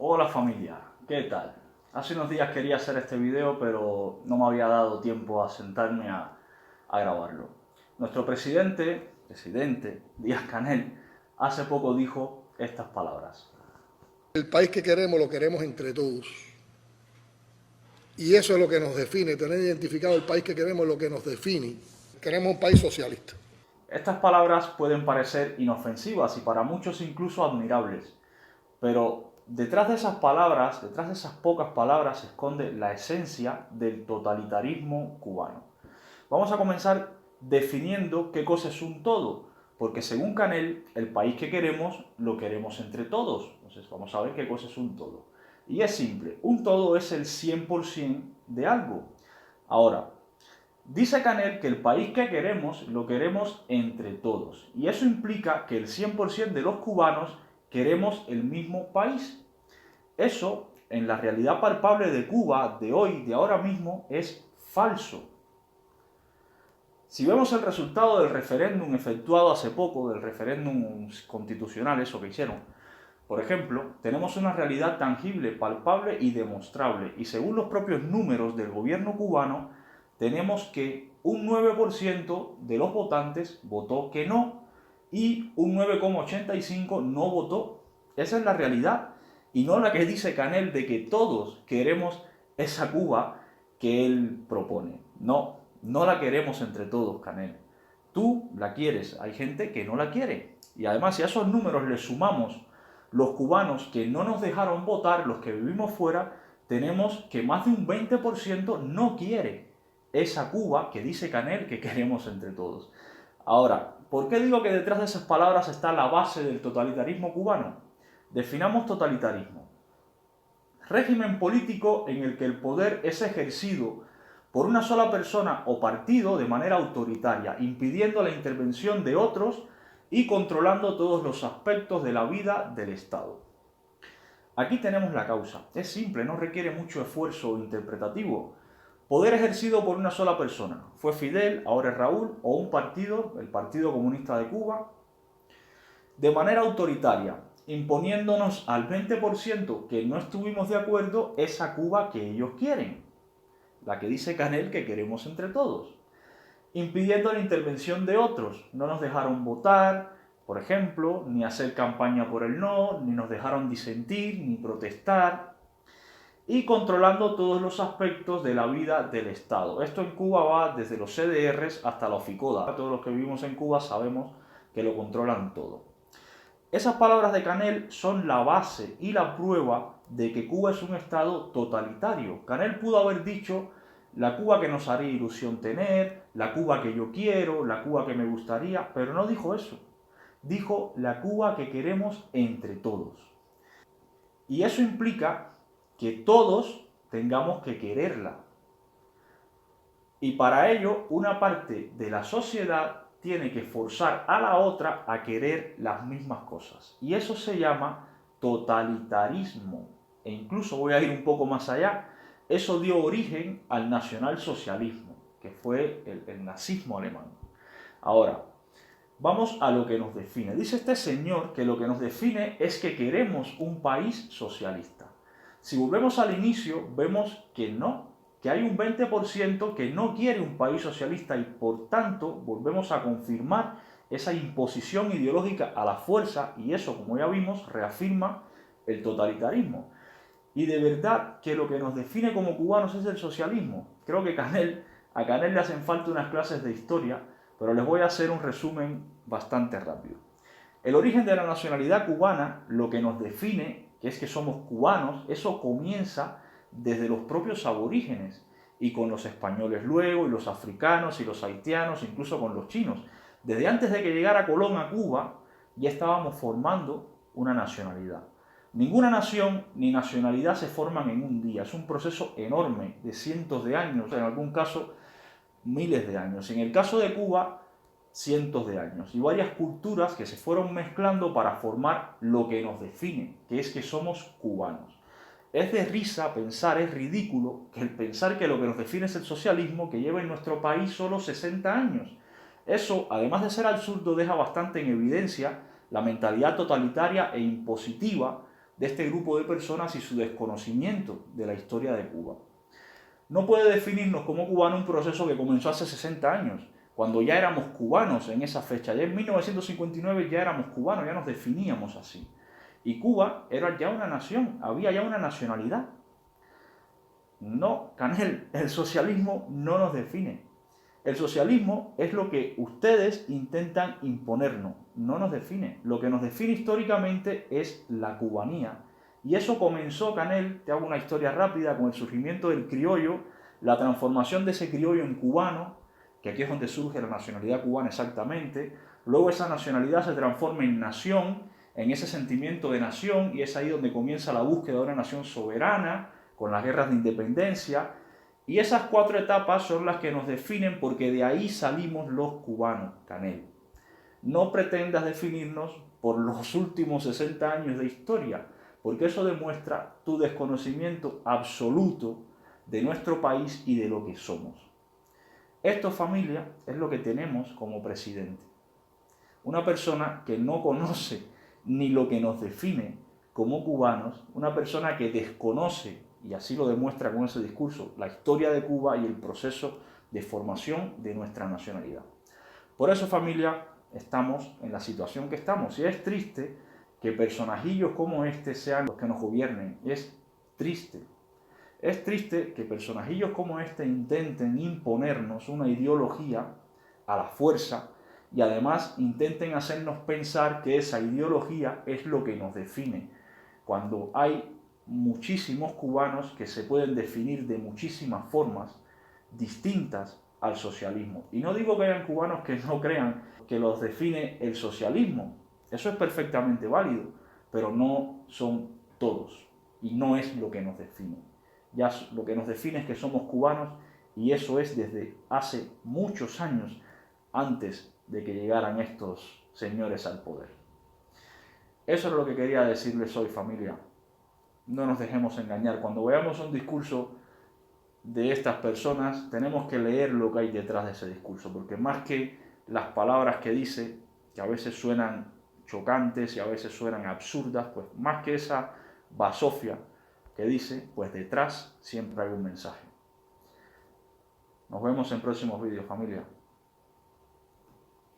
Hola familia, ¿qué tal? Hace unos días quería hacer este video, pero no me había dado tiempo a sentarme a grabarlo. Nuestro presidente Díaz-Canel, hace poco dijo estas palabras. El país que queremos lo queremos entre todos. Y eso es lo que nos define, tener identificado el país que queremos es lo que nos define. Queremos un país socialista. Estas palabras pueden parecer inofensivas y para muchos incluso admirables, pero detrás de esas palabras, detrás de esas pocas palabras, se esconde la esencia del totalitarismo cubano. Vamos a comenzar definiendo qué cosa es un todo, porque según Canel, el país que queremos lo queremos entre todos. Entonces vamos a ver qué cosa es un todo. Y es simple, un todo es el 100% de algo. Ahora, dice Canel que el país que queremos lo queremos entre todos. Y eso implica que el 100% de los cubanos queremos el mismo país. Eso, en la realidad palpable de Cuba, de hoy, de ahora mismo, es falso. Si vemos el resultado del referéndum efectuado hace poco, del referéndum constitucional, eso que hicieron, por ejemplo, tenemos una realidad tangible, palpable y demostrable. Y según los propios números del gobierno cubano, tenemos que un 9% de los votantes votó que no y un 9,85% no votó. Esa es la realidad y no la que dice Canel de que todos queremos esa Cuba que él propone. No, no la queremos entre todos, Canel. Tú la quieres, hay gente que no la quiere. Y además, si a esos números le sumamos los cubanos que no nos dejaron votar, los que vivimos fuera, tenemos que más de un 20% no quiere esa Cuba que dice Canel que queremos entre todos. Ahora, ¿por qué digo que detrás de esas palabras está la base del totalitarismo cubano? Definamos totalitarismo. Régimen político en el que el poder es ejercido por una sola persona o partido de manera autoritaria, impidiendo la intervención de otros y controlando todos los aspectos de la vida del Estado. Aquí tenemos la causa. Es simple, no requiere mucho esfuerzo interpretativo. Poder ejercido por una sola persona. Fue Fidel, ahora es Raúl, o un partido, el Partido Comunista de Cuba, de manera autoritaria, imponiéndonos al 20% que no estuvimos de acuerdo esa Cuba que ellos quieren, la que dice Canel que queremos entre todos, impidiendo la intervención de otros. No nos dejaron votar, por ejemplo, ni hacer campaña por el no, ni nos dejaron disentir, ni protestar, y controlando todos los aspectos de la vida del Estado. Esto en Cuba va desde los CDRs hasta la OFICODA. Todos los que vivimos en Cuba sabemos que lo controlan todo. Esas palabras de Canel son la base y la prueba de que Cuba es un Estado totalitario. Canel pudo haber dicho la Cuba que nos haría ilusión tener, la Cuba que yo quiero, la Cuba que me gustaría, pero no dijo eso. Dijo la Cuba que queremos entre todos. Y eso implica que todos tengamos que quererla. Y para ello, una parte de la sociedad tiene que forzar a la otra a querer las mismas cosas. Y eso se llama totalitarismo. E incluso voy a ir un poco más allá. Eso dio origen al nacionalsocialismo, que fue el nazismo alemán. Ahora, vamos a lo que nos define. Dice este señor que lo que nos define es que queremos un país socialista. Si volvemos al inicio, vemos que no, que hay un 20% que no quiere un país socialista y por tanto volvemos a confirmar esa imposición ideológica a la fuerza y eso, como ya vimos, reafirma el totalitarismo. Y de verdad que lo que nos define como cubanos es el socialismo. Creo que a Canel le hacen falta unas clases de historia, pero les voy a hacer un resumen bastante rápido. El origen de la nacionalidad cubana, lo que nos define, que es que somos cubanos, eso comienza desde los propios aborígenes y con los españoles luego, y los africanos y los haitianos, incluso con los chinos. Desde antes de que llegara Colón a Cuba, ya estábamos formando una nacionalidad. Ninguna nación ni nacionalidad se forman en un día, es un proceso enorme de cientos de años, en algún caso miles de años. En el caso de Cuba, cientos de años y varias culturas que se fueron mezclando para formar lo que nos define, que es que somos cubanos. Es de risa pensar, es ridículo que el pensar que lo que nos define es el socialismo que lleva en nuestro país solo 60 años. Eso, además de ser absurdo, deja bastante en evidencia la mentalidad totalitaria e impositiva de este grupo de personas y su desconocimiento de la historia de Cuba. No puede definirnos como cubanos un proceso que comenzó hace 60 años, cuando ya éramos cubanos en esa fecha. Ya en 1959 ya éramos cubanos, ya nos definíamos así. Y Cuba era ya una nación, había ya una nacionalidad. No, Canel, el socialismo no nos define. El socialismo es lo que ustedes intentan imponernos, no nos define. Lo que nos define históricamente es la cubanía. Y eso comenzó, Canel, te hago una historia rápida, con el surgimiento del criollo, la transformación de ese criollo en cubano, que aquí es donde surge la nacionalidad cubana exactamente. Luego esa nacionalidad se transforma en nación, en ese sentimiento de nación, y es ahí donde comienza la búsqueda de una nación soberana, con las guerras de independencia. Y esas 4 etapas son las que nos definen, porque de ahí salimos los cubanos, Canel. No pretendas definirnos por los últimos 60 años de historia, porque eso demuestra tu desconocimiento absoluto de nuestro país y de lo que somos. Esto, familia, es lo que tenemos como presidente. Una persona que no conoce ni lo que nos define como cubanos, una persona que desconoce, y así lo demuestra con ese discurso, la historia de Cuba y el proceso de formación de nuestra nacionalidad. Por eso, familia, estamos en la situación que estamos. Y es triste que personajillos como este sean los que nos gobiernen. Es triste. Es triste que personajillos como este intenten imponernos una ideología a la fuerza y además intenten hacernos pensar que esa ideología es lo que nos define, cuando hay muchísimos cubanos que se pueden definir de muchísimas formas distintas al socialismo. Y no digo que hayan cubanos que no crean que los define el socialismo, eso es perfectamente válido, pero no son todos y no es lo que nos define. Ya lo que nos define es que somos cubanos, y eso es desde hace muchos años antes de que llegaran estos señores al poder. Eso es lo que quería decirles hoy, familia. No nos dejemos engañar. Cuando veamos un discurso de estas personas, tenemos que leer lo que hay detrás de ese discurso, porque más que las palabras que dice, que a veces suenan chocantes y a veces suenan absurdas, pues más que esa basofia que dice, pues detrás siempre hay un mensaje. Nos vemos en próximos vídeos, familia.